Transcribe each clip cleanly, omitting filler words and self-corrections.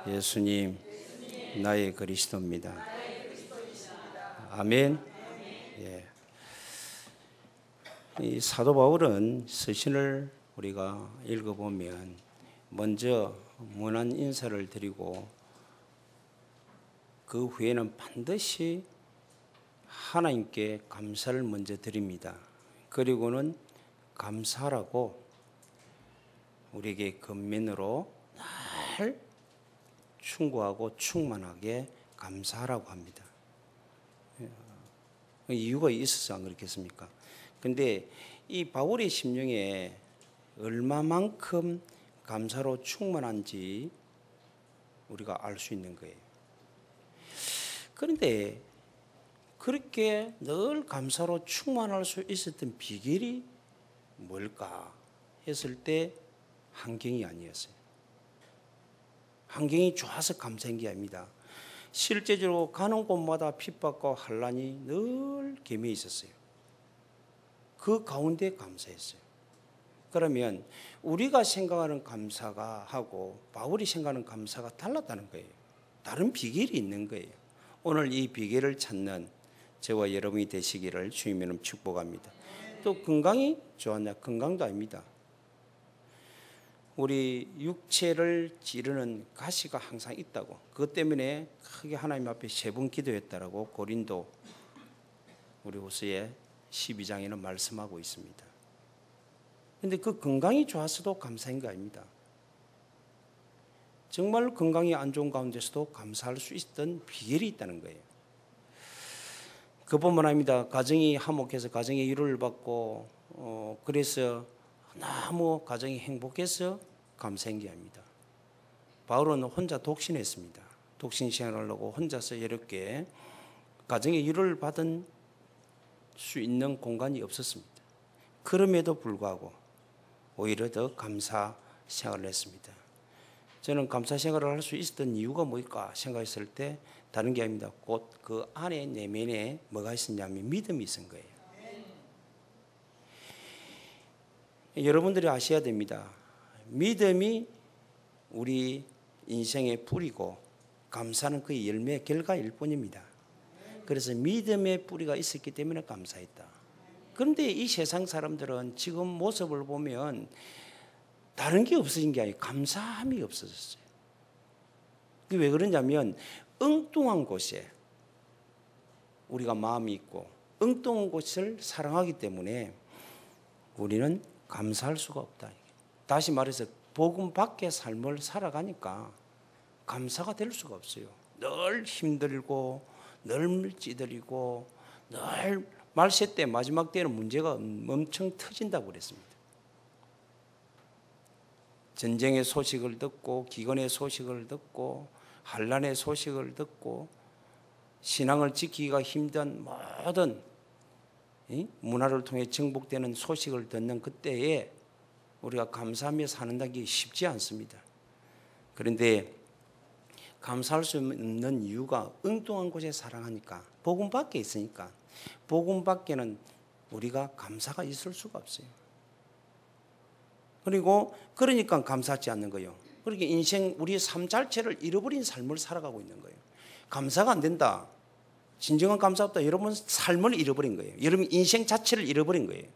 예수님, 나의 그리스도입니다. 아멘. 예. 이 사도 바울은 서신을 우리가 읽어보면 먼저 문안 인사를 드리고 그 후에는 반드시 하나님께 감사를 먼저 드립니다. 그리고는 감사라고 우리에게 겉면으로 늘 충고하고 충만하게 감사하라고 합니다. 이유가 있어서 안 그렇겠습니까? 근데 이 바울의 심령에 얼마만큼 감사로 충만한지 우리가 알 수 있는 거예요. 그런데 그렇게 늘 감사로 충만할 수 있었던 비결이 뭘까 했을 때 환경이 아니었어요. 환경이 좋아서 감사한 게 아닙니다. 실제적으로 가는 곳마다 핍박과 환난이 늘 겸해 있었어요. 그 가운데 감사했어요. 그러면 우리가 생각하는 감사가 하고 바울이 생각하는 감사가 달랐다는 거예요. 다른 비결이 있는 거예요. 오늘 이 비결을 찾는 저와 여러분이 되시기를 주님의 이름 축복합니다. 또 건강이 좋았냐? 건강도 아닙니다. 우리 육체를 찌르는 가시가 항상 있다고. 그것 때문에 크게 하나님 앞에 3번 기도했다라고 고린도 우리 후서의 12장에는 말씀하고 있습니다. 그런데 그 건강이 좋았어도 감사한 거 아닙니다. 정말 건강이 안 좋은 가운데서도 감사할 수 있던 비결이 있다는 거예요. 그뿐만 아닙니다. 가정이 화목해서 가정의 위로를 받고 그래서 너무 가정이 행복해서 감사한 게 아닙니다. 바울은 혼자 독신했습니다. 독신 생활을 하고 혼자서 여롭게 가정의 위로를 받은 수 있는 공간이 없었습니다. 그럼에도 불구하고 오히려 더 감사 생활을 했습니다. 저는 감사 생활을 할 수 있었던 이유가 뭘까 생각했을 때 다른 게 아닙니다. 곧 그 안에 내면에 뭐가 있었냐면 믿음이 있은 거예요. 여러분들이 아셔야 됩니다. 믿음이 우리 인생의 뿌리고 감사는 그 열매의 결과일 뿐입니다. 그래서 믿음의 뿌리가 있었기 때문에 감사했다. 그런데 이 세상 사람들은 지금 모습을 보면 다른 게 없어진 게 아니고 감사함이 없어졌어요. 그게 왜 그러냐면 엉뚱한 곳에 우리가 마음이 있고 엉뚱한 곳을 사랑하기 때문에 우리는 감사할 수가 없다. 다시 말해서 복음 밖의 삶을 살아가니까 감사가 될 수가 없어요. 늘 힘들고 늘 찌들이고 늘 말세 때 마지막 때는 문제가 엄청 터진다고 그랬습니다. 전쟁의 소식을 듣고 기근의 소식을 듣고 환난의 소식을 듣고 신앙을 지키기가 힘든 모든 문화를 통해 정복되는 소식을 듣는 그때에 우리가 감사하며 사는다는 게 쉽지 않습니다. 그런데 감사할 수 없는 이유가 엉뚱한 곳에 사랑하니까 복음 밖에 있으니까 복음 밖에는 우리가 감사가 있을 수가 없어요. 그리고 그러니까 감사하지 않는 거예요. 그렇게 인생 우리의 삶 자체를 잃어버린 삶을 살아가고 있는 거예요. 감사가 안 된다. 진정한 감사 없다. 여러분 삶을 잃어버린 거예요. 여러분 인생 자체를 잃어버린 거예요.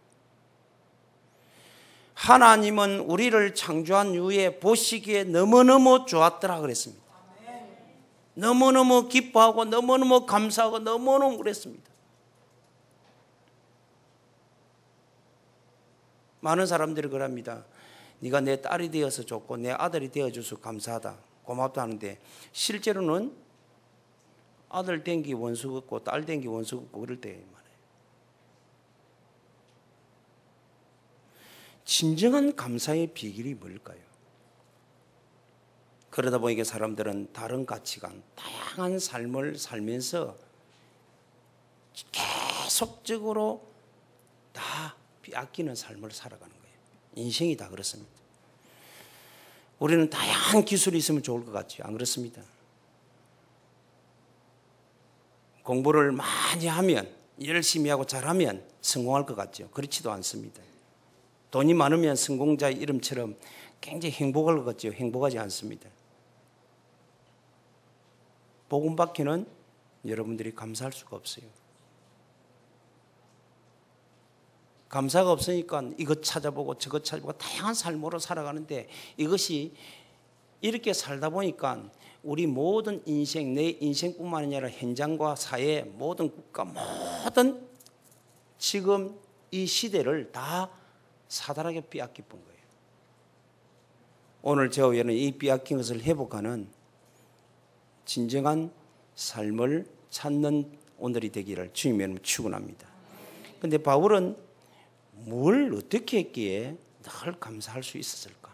하나님은 우리를 창조한 이후에 보시기에 너무너무 좋았더라 그랬습니다. 너무너무 기뻐하고 너무너무 감사하고 너무너무 그랬습니다. 많은 사람들이 그럽니다. 네가 내 딸이 되어서 좋고 내 아들이 되어줘서 감사하다. 고맙다 하는데 실제로는 아들 된 게 원수 같고 딸 된 게 원수 같고 그럴 때 많아요. 진정한 감사의 비결이 뭘까요? 그러다 보니까 사람들은 다른 가치관, 다양한 삶을 살면서 계속적으로 다 빼앗기는 삶을 살아가는 거예요. 인생이 다 그렇습니다. 우리는 다양한 기술이 있으면 좋을 것 같죠. 안 그렇습니다. 공부를 많이 하면 열심히 하고 잘하면 성공할 것 같죠. 그렇지도 않습니다. 돈이 많으면 성공자의 이름처럼 굉장히 행복할 것 같죠. 행복하지 않습니다. 복음 받기는 여러분들이 감사할 수가 없어요. 감사가 없으니까 이것 찾아보고 저것 찾아보고 다양한 삶으로 살아가는데, 이것이 이렇게 살다 보니까 우리 모든 인생, 내 인생뿐만 아니라 현장과 사회, 모든 국가, 모든 지금 이 시대를 다 사단에게 빼앗긴 거예요. 오늘 저희는 이 빼앗긴 것을 회복하는 진정한 삶을 찾는 오늘이 되기를 주님의 이름으로 축원합니다. 그런데 바울은 뭘 어떻게 했기에 늘 감사할 수 있었을까?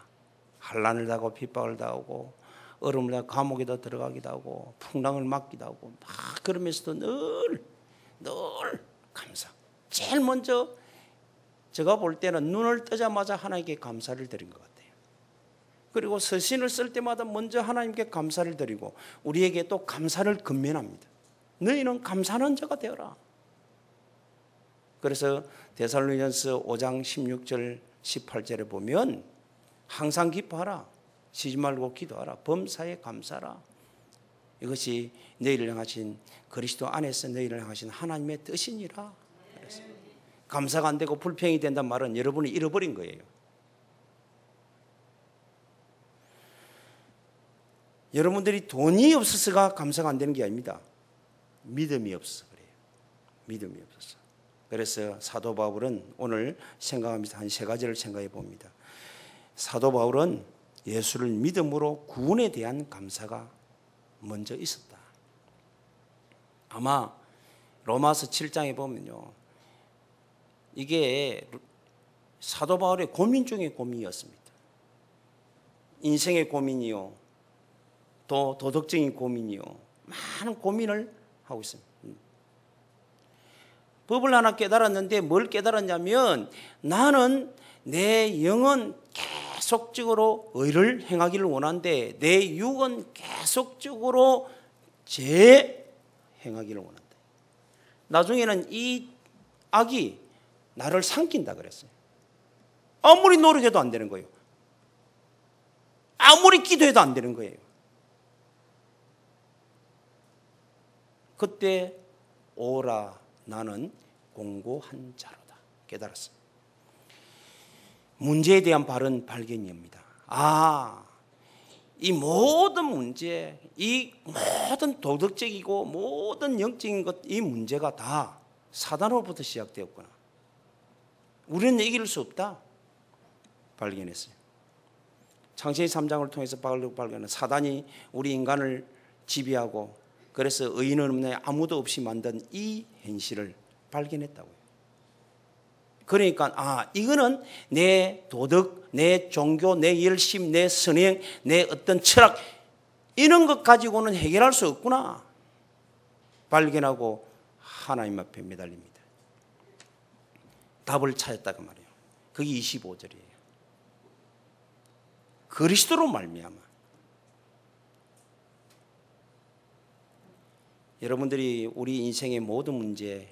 환난을 당하고 핍박을 당하고 얼음을 당하고 감옥에다 들어가기도 하고 풍랑을 맞기도 하고 막 그러면서도 늘 감사. 제일 먼저 제가 볼 때는 눈을 뜨자마자 하나님께 감사를 드린 것 같아요. 그리고 서신을 쓸 때마다 먼저 하나님께 감사를 드리고 우리에게 또 감사를 건면합니다. 너희는 감사하는 자가 되어라. 그래서 데살로니가서 5장 16절 18절에 보면 항상 기뻐하라, 쉬지 말고 기도하라, 범사에 감사하라. 이것이 너희를 향하신 그리스도 안에서 너희를 향하신 하나님의 뜻이니라. 그래서 감사가 안 되고 불평이 된단 말은 여러분이 잃어버린 거예요. 여러분들이 돈이 없어서가 감사가 안 되는 게 아닙니다. 믿음이 없어서 그래요. 믿음이 없어서. 그래서 사도 바울은 오늘 생각하면서 한 세 가지를 생각해 봅니다. 사도 바울은 예수를 믿음으로 구원에 대한 감사가 먼저 있었다. 아마 로마서 7장에 보면요, 이게 사도 바울의 고민 중에 고민이었습니다. 인생의 고민이요, 또 도덕적인 고민이요, 많은 고민을 하고 있습니다. 법을 하나 깨달았는데 뭘 깨달았냐면, 나는 내 영은 계속적으로 의를 행하기를 원하는데 내 육은 계속적으로 죄 행하기를 원한다. 나중에는 이 악이 나를 삼킨다 그랬어요. 아무리 노력해도 안 되는 거예요. 아무리 기도해도 안 되는 거예요. 그때 오라, 나는 공고한 자로다 깨달았습니다. 문제에 대한 바른 발견입니다. 이 모든 문제, 이 모든 도덕적이고 모든 영적인 것, 이 문제가 다 사단으로부터 시작되었구나. 우리는 이길 수 없다 발견했어요. 창세기 3장을 통해서 발견한 사단이 우리 인간을 지배하고, 그래서 의인은 없네, 아무도 없이 만든 이 현실을 발견했다고요. 그러니까 이거는 내 도덕, 내 종교, 내 열심, 내 선행, 내 어떤 철학, 이런 것 가지고는 해결할 수 없구나 발견하고 하나님 앞에 매달립니다. 답을 찾았다고 말이에요. 그게 25절이에요. 그리스도로 말미암아. 여러분들이 우리 인생의 모든 문제,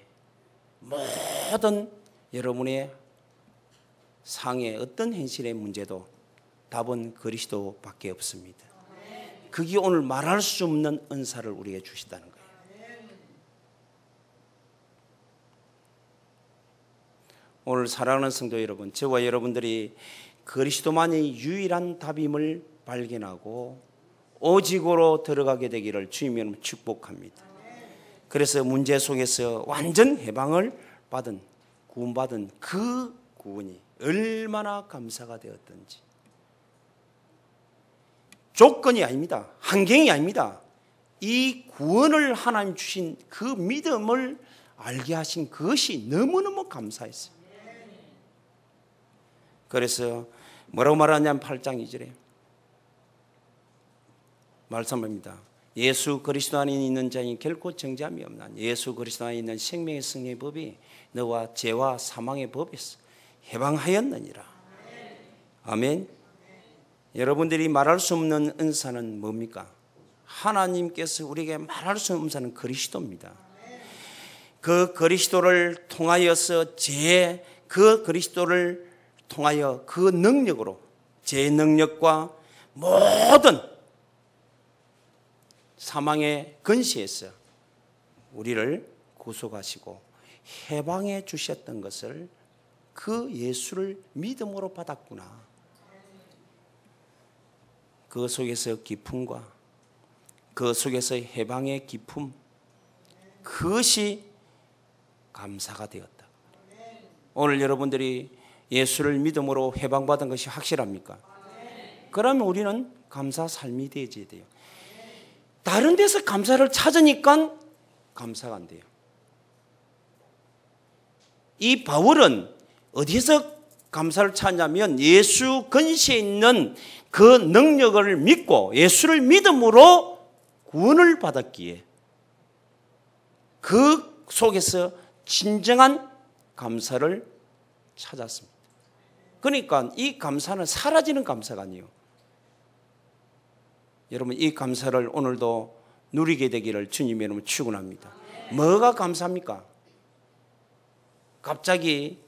모든 여러분의 상의 어떤 현실의 문제도 답은 그리스도밖에 없습니다. 그게 오늘 말할 수 없는 은사를 우리에게 주시다는 거예요. 오늘 사랑하는 성도 여러분, 저와 여러분들이 그리스도만이 유일한 답임을 발견하고 오직으로 들어가게 되기를 주님의 축복합니다. 그래서 문제 속에서 완전 해방을 받은, 구원받은 그 구원이 얼마나 감사가 되었던지. 조건이 아닙니다. 환경이 아닙니다. 이 구원을 하나님 주신 그 믿음을 알게 하신 그것이 너무너무 감사했어요. 그래서 뭐라고 말하냐면 8장 2절에 말씀합니다. 예수 그리스도 안에 있는 자니 결코 정죄함이 없나. 예수 그리스도 안에 있는 생명의 승리의 법이 너와 죄와 사망의 법에서 해방하였느니라. 아멘. 여러분들이 말할 수 없는 은사는 뭡니까? 하나님께서 우리에게 말할 수 없는 은사는 그리스도입니다. 그 그리스도를 통하여서 그 그리스도를 통하여 그 능력으로 제 능력과 모든 사망의 근시에서 우리를 구속하시고 해방해 주셨던 것을 그 예수를 믿음으로 받았구나. 그 속에서 기쁨과 그 속에서 해방의 기쁨, 그것이 감사가 되었다. 오늘 여러분들이 예수를 믿음으로 해방받은 것이 확실합니까? 그러면 우리는 감사 삶이 되어야 돼요. 다른 데서 감사를 찾으니까 감사가 안 돼요. 이 바울은 어디서 감사를 찾냐면 예수 근시에 있는 그 능력을 믿고 예수를 믿음으로 구원을 받았기에 그 속에서 진정한 감사를 찾았습니다. 그러니까 이 감사는 사라지는 감사가 아니에요. 여러분, 이 감사를 오늘도 누리게 되기를 주님의 이름으로 축원합니다. 뭐가 감사합니까? 갑자기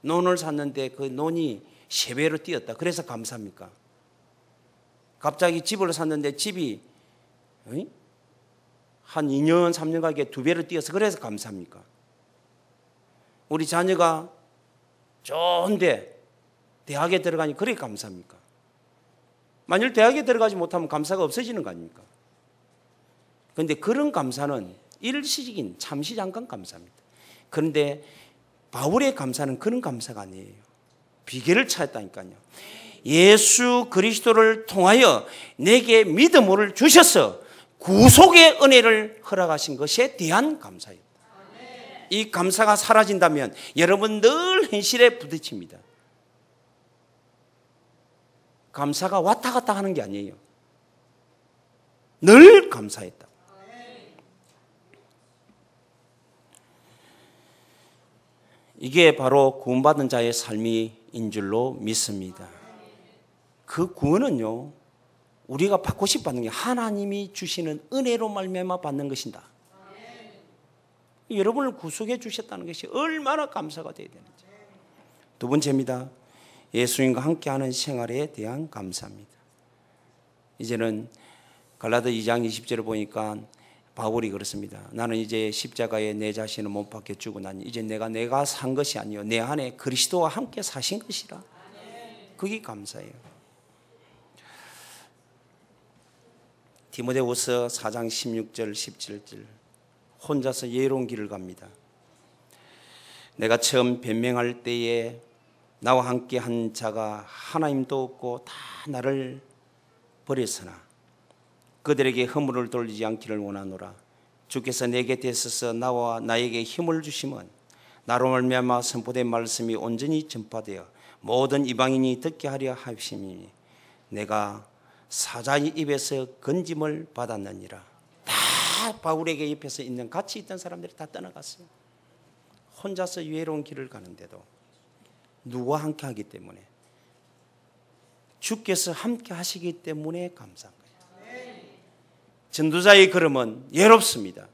논을 샀는데 그 논이 3배로 뛰었다. 그래서 감사합니까? 갑자기 집을 샀는데 집이 한 2년, 3년 가게 2배로 뛰어서 그래서 감사합니까? 우리 자녀가 좋은데 대학에 들어가니 그래 감사합니까? 만일 대학에 들어가지 못하면 감사가 없어지는 거 아닙니까? 그런데 그런 감사는 일시적인 잠시 잠깐 감사합니다. 그런데 바울의 감사는 그런 감사가 아니에요. 비결을 찾았다니까요. 예수 그리스도를 통하여 내게 믿음을 주셔서 구속의 은혜를 허락하신 것에 대한 감사예요. 이 감사가 사라진다면 여러분 늘 현실에 부딪힙니다. 감사가 왔다 갔다 하는 게 아니에요. 늘 감사했다. 이게 바로 구원받은 자의 삶인 줄로 믿습니다. 그 구원은요, 우리가 받고 싶어 하는 게 하나님이 주시는 은혜로 말미암아 받는 것이다. 여러분을 구속해 주셨다는 것이 얼마나 감사가 되어야 되는지. 두 번째입니다. 예수님과 함께하는 생활에 대한 감사입니다. 이제는 갈라디아 2장 20절을 보니까 바울이 그렇습니다. 나는 이제 십자가에 내 자신을 못 박혀 주고 나니 이제 내가 산 것이 아니요 내 안에 그리스도와 함께 사신 것이라. 그게 감사예요. 디모데후서 4장 16절 17절 혼자서 예로운 길을 갑니다. 내가 처음 변명할 때에 나와 함께 한 자가 하나님도 없고 다 나를 버렸으나 그들에게 허물을 돌리지 않기를 원하노라. 주께서 내 곁에 있어서 나와 나에게 힘을 주심은 나로 말미암아 선포된 말씀이 온전히 전파되어 모든 이방인이 듣게 하려 하심이니 내가 사자의 입에서 건짐을 받았느니라. 다 바울에게 옆에서 있는 같이 있던 사람들이 다 떠나갔어요. 혼자서 외로운 길을 가는데도 누구와 함께 하기 때문에 주께서 함께 하시기 때문에 감사한 거예요. 전도자의 걸음은 외롭습니다.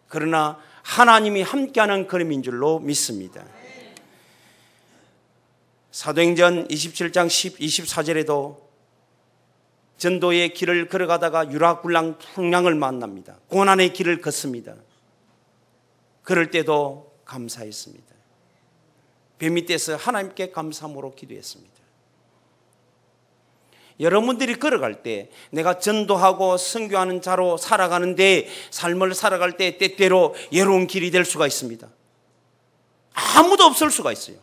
그러나 하나님이 함께하는 걸음인 줄로 믿습니다. 사도행전 27장 24절에도 전도의 길을 걸어가다가 유라굴랑 풍랑을 만납니다. 고난의 길을 걷습니다. 그럴 때도 감사했습니다. 배 밑에서 하나님께 감사함으로 기도했습니다. 여러분들이 걸어갈 때 내가 전도하고 선교하는 자로 살아가는데 삶을 살아갈 때 때때로 외로운 길이 될 수가 있습니다. 아무도 없을 수가 있어요.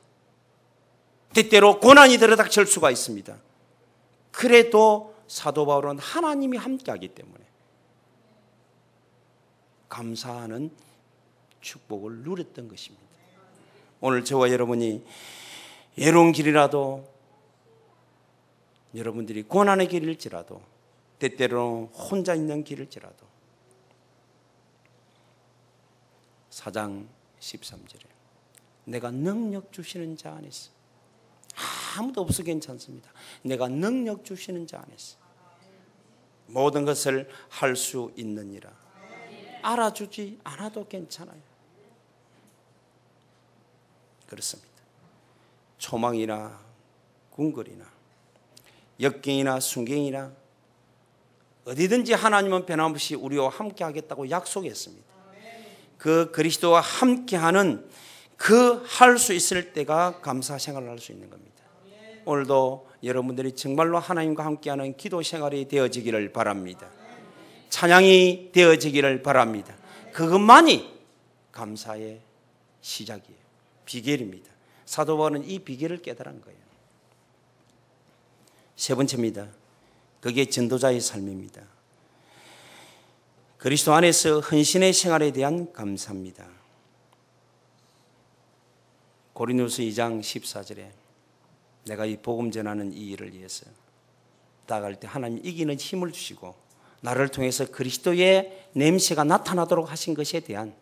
때때로 고난이 들어닥칠 수가 있습니다. 그래도 사도 바울은 하나님이 함께하기 때문에 감사하는 축복을 누렸던 것입니다. 오늘 저와 여러분이 외로운 길이라도 여러분들이 고난의 길일지라도 때때로 혼자 있는 길일지라도 4장 13절에 내가 능력 주시는 자 안에서 아무도 없어 괜찮습니다. 내가 능력 주시는 자 안에서 모든 것을 할 수 있느니라. 알아주지 않아도 괜찮아요. 그렇습니다. 초망이나 궁궐이나 역경이나 순경이나 어디든지 하나님은 변함없이 우리와 함께 하겠다고 약속했습니다. 그 그리스도와 함께하는 그 할 수 있을 때가 감사 생활을 할 수 있는 겁니다. 오늘도 여러분들이 정말로 하나님과 함께하는 기도 생활이 되어지기를 바랍니다. 찬양이 되어지기를 바랍니다. 그것만이 감사의 시작이에요. 비결입니다. 사도 바울은 이 비결을 깨달은 거예요. 세 번째입니다. 그게 전도자의 삶입니다. 그리스도 안에서 헌신의 생활에 대한 감사입니다. 고린도서 2장 14절에 내가 이 복음 전하는 이 일을 위해서 나아갈 때 하나님 이기는 힘을 주시고 나를 통해서 그리스도의 냄새가 나타나도록 하신 것에 대한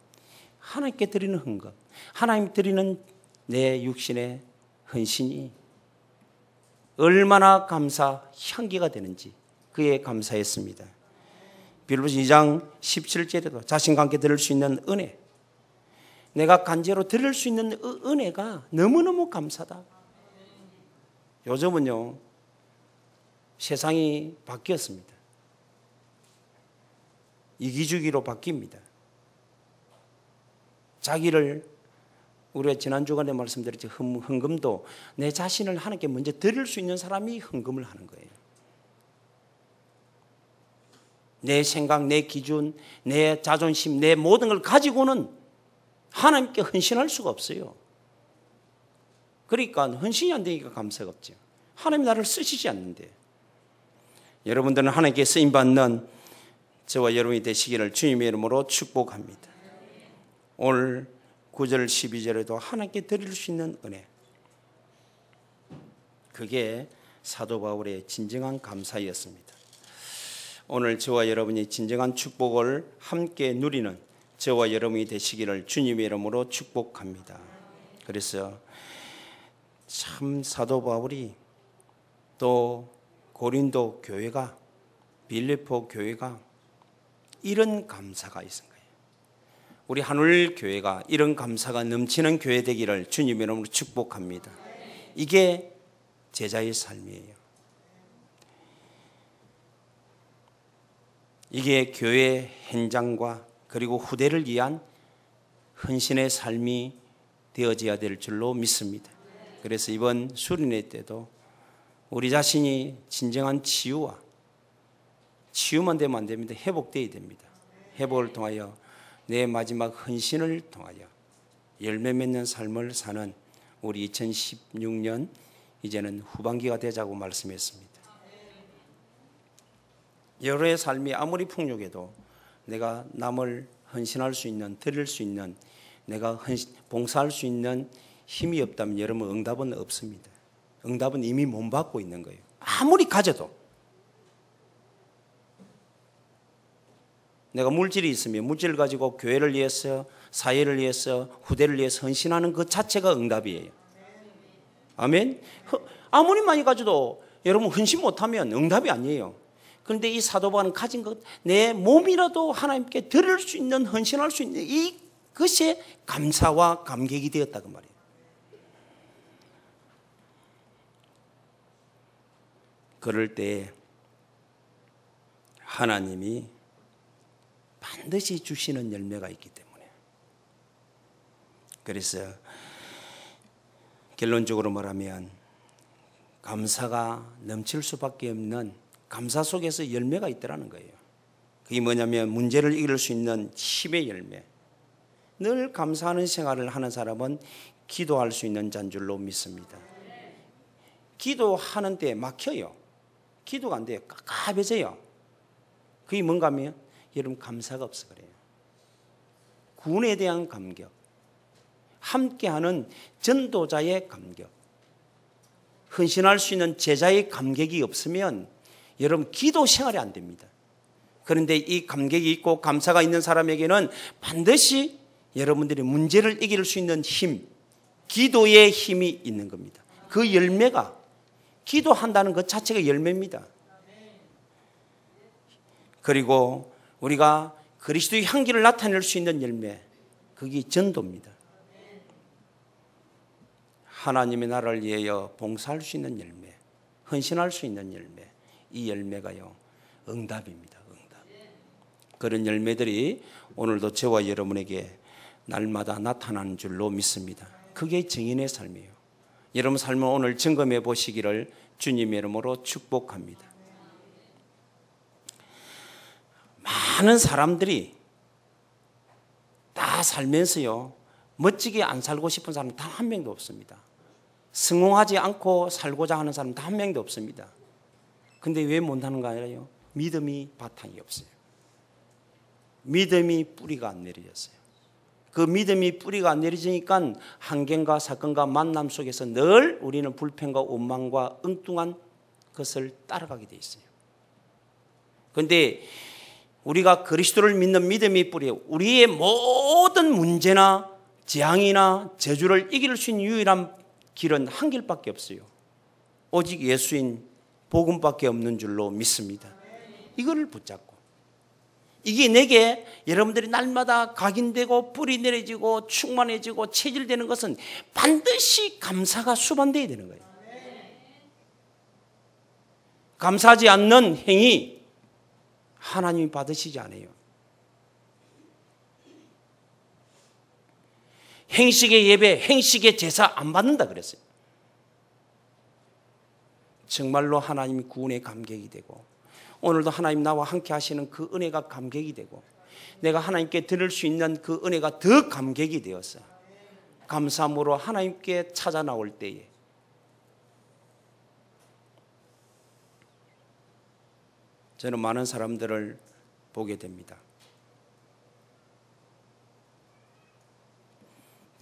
하나님께 드리는 헌금, 하나님 드리는 내 육신의 헌신이 얼마나 감사 향기가 되는지 그에 감사했습니다. 빌립보서 2장 17절에도 자신과 함께 들을 수 있는 은혜, 내가 간제로 들을 수 있는 은혜가 너무너무 감사다. 요즘은요 세상이 바뀌었습니다. 이기주기로 바뀝니다. 자기를 우리가 지난 주간에 말씀드렸죠. 헌금도 내 자신을 하나님께 먼저 드릴 수 있는 사람이 헌금을 하는 거예요. 내 생각, 내 기준, 내 자존심, 내 모든 걸 가지고는 하나님께 헌신할 수가 없어요. 그러니까 헌신이 안 되니까 감사가 없죠. 하나님 나를 쓰시지 않는데. 여러분들은 하나님께 쓰임받는 저와 여러분이 되시기를 주님의 이름으로 축복합니다. 오늘 9절 12절에도 하나님께 드릴 수 있는 은혜, 그게 사도 바울의 진정한 감사였습니다. 오늘 저와 여러분이 진정한 축복을 함께 누리는 저와 여러분이 되시기를 주님의 이름으로 축복합니다. 그래서 참 사도 바울이 또 고린도 교회가, 빌립보 교회가 이런 감사가 있은 거예요. 우리 한울 교회가 이런 감사가 넘치는 교회 되기를 주님의 이름으로 축복합니다. 이게 제자의 삶이에요. 이게 교회 현장과 그리고 후대를 위한 헌신의 삶이 되어져야 될 줄로 믿습니다. 그래서 이번 수련회 때도 우리 자신이 진정한 치유만 되면 안 됩니다. 회복되어야 됩니다. 회복을 통하여 내 마지막 헌신을 통하여 열매 맺는 삶을 사는 우리 2016년 이제는 후반기가 되자고 말씀했습니다. 여러의 삶이 아무리 풍족해도 내가 남을 헌신할 수 있는, 드릴 수 있는, 내가 봉사할 수 있는 힘이 없다면 여러분 응답은 없습니다. 응답은 이미 못 받고 있는 거예요. 아무리 가져도. 내가 물질이 있으면 물질을 가지고 교회를 위해서, 사회를 위해서, 후대를 위해서 헌신하는 그 자체가 응답이에요. 아멘. 아무리 많이 가져도 여러분 헌신 못하면 응답이 아니에요. 그런데 이 사도 바울은 가진 것, 내 몸이라도 하나님께 드릴 수 있는, 헌신할 수 있는 이것이 감사와 감격이 되었다고 말이에요. 그럴 때 하나님이 반드시 주시는 열매가 있기 때문에, 그래서 결론적으로 말하면 감사가 넘칠 수밖에 없는, 감사 속에서 열매가 있더라는 거예요. 그게 뭐냐면 문제를 이길 수 있는 힘의 열매. 늘 감사하는 생활을 하는 사람은 기도할 수 있는 자인 줄로 믿습니다. 기도하는 때 막혀요. 기도가 안 돼요. 깝깝해져요. 그게 뭔가 하면 여러분 감사가 없어 그래요. 구원에 대한 감격, 함께하는 전도자의 감격, 헌신할 수 있는 제자의 감격이 없으면 여러분 기도 생활이 안 됩니다. 그런데 이 감격이 있고 감사가 있는 사람에게는 반드시 여러분들이 문제를 이길 수 있는 힘, 기도의 힘이 있는 겁니다. 그 열매가, 기도한다는 것 자체가 열매입니다. 그리고 우리가 그리스도의 향기를 나타낼 수 있는 열매, 그게 전도입니다. 하나님의 나라를 위하여 봉사할 수 있는 열매, 헌신할 수 있는 열매, 이 열매가요 응답입니다. 응답. 그런 열매들이 오늘도 저와 여러분에게 날마다 나타나는 줄로 믿습니다. 그게 증인의 삶이에요. 여러분 삶을 오늘 점검해 보시기를 주님의 이름으로 축복합니다. 많은 사람들이 다 살면서요 멋지게 안 살고 싶은 사람 단 한 명도 없습니다. 성공하지 않고 살고자 하는 사람 단 한 명도 없습니다. 근데 왜 못하는가 아니라요, 믿음이 바탕이 없어요. 믿음이 뿌리가 안 내려졌어요. 그 믿음이 뿌리가 안 내려지니까 환경과 사건과 만남 속에서 늘 우리는 불평과 원망과 엉뚱한 것을 따라가게 돼 있어요. 그런데 우리가 그리스도를 믿는 믿음이 뿌리예요. 우리의 모든 문제나 재앙이나 저주를 이길 수 있는 유일한 길은 한 길밖에 없어요. 오직 예수인 복음밖에 없는 줄로 믿습니다. 이걸 붙잡고 이게 내게 여러분들이 날마다 각인되고 뿌리 내려지고 충만해지고 체질되는 것은 반드시 감사가 수반되어야 되는 거예요. 감사하지 않는 행위 하나님이 받으시지 않아요. 행식의 예배, 행식의 제사 안 받는다 그랬어요. 정말로 하나님이 구원의 감격이 되고 오늘도 하나님 나와 함께 하시는 그 은혜가 감격이 되고 내가 하나님께 드릴 수 있는 그 은혜가 더 감격이 되어서 감사함으로 하나님께 찾아 나올 때에 저는 많은 사람들을 보게 됩니다.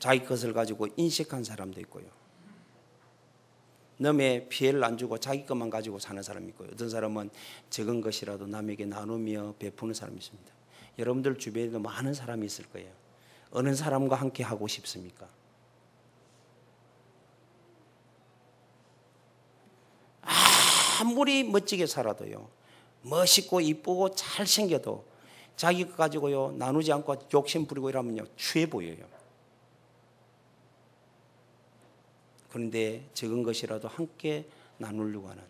자기 것을 가지고 인식한 사람도 있고요. 남의 피해를 안 주고 자기 것만 가지고 사는 사람이 있고요. 어떤 사람은 적은 것이라도 남에게 나누며 베푸는 사람이 있습니다. 여러분들 주변에도 많은 사람이 있을 거예요. 어느 사람과 함께 하고 싶습니까? 아무리 멋지게 살아도요, 멋있고 이쁘고 잘생겨도 자기 것 가지고요 나누지 않고 욕심 부리고 이러면요 추해 보여요. 그런데 적은 것이라도 함께 나누려고 하는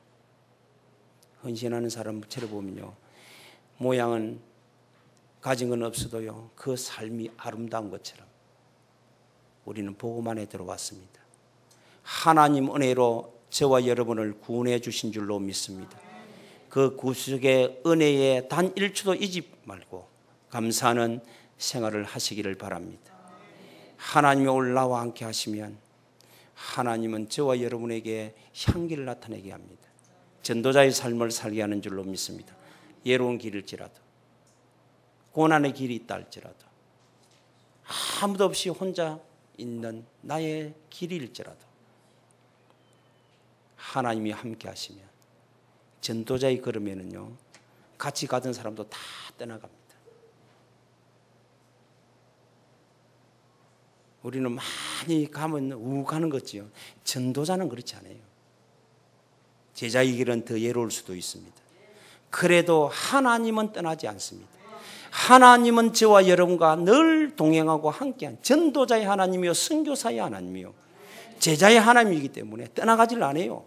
헌신하는 사람처럼 보면요 모양은 가진 건 없어도요 그 삶이 아름다운 것처럼 우리는 복음 안에 들어왔습니다. 하나님 은혜로 저와 여러분을 구원해 주신 줄로 믿습니다. 그 구속의 은혜에 단 1초도 잊지 말고 감사하는 생활을 하시기를 바랍니다. 하나님이 오늘 나와 함께 하시면 하나님은 저와 여러분에게 향기를 나타내게 합니다. 전도자의 삶을 살게 하는 줄로 믿습니다. 예로운 길일지라도 고난의 길이 있다 할지라도 아무도 없이 혼자 있는 나의 길일지라도 하나님이 함께 하시면 전도자의 걸음에는요 같이 가던 사람도 다 떠나갑니다. 우리는 많이 가면 우가는 거지요. 전도자는 그렇지 않아요. 제자의 길은 더 예로울 수도 있습니다. 그래도 하나님은 떠나지 않습니다. 하나님은 저와 여러분과 늘 동행하고 함께한 전도자의 하나님이요 선교사의 하나님이요 제자의 하나님이기 때문에 떠나가질 않아요.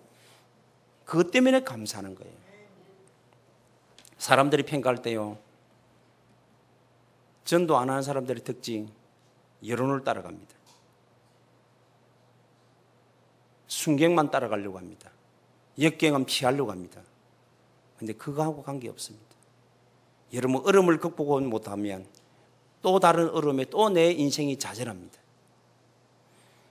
그것 때문에 감사하는 거예요. 사람들이 평가할 때요 전도 안 하는 사람들의 특징 여론을 따라갑니다. 순경만 따라가려고 합니다. 역경은 피하려고 합니다. 그런데 그거하고 관계없습니다. 여러분 어려움을 극복 못하면 또 다른 어려움에 또 내 인생이 좌절합니다.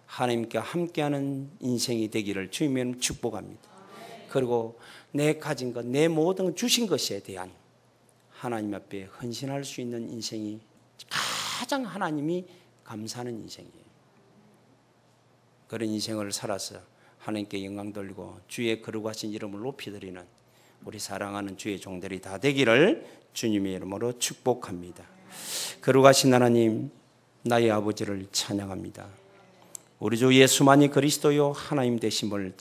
하나님과 함께하는 인생이 되기를 주님은 축복합니다. 그리고 내 가진 것, 내 모든 주신 것에 대한 하나님 앞에 헌신할 수 있는 인생이 가장 하나님이 감사하는 인생이에요. 그런 인생을 살아서 하나님께 영광 돌리고 주의 거룩하신 이름을 높이 드리는 우리 사랑하는 주의 종들이 다 되기를 주님의 이름으로 축복합니다. 거룩하신 하나님, 나의 아버지를 찬양합니다. 우리 주 예수만이 그리스도요 하나님 되심을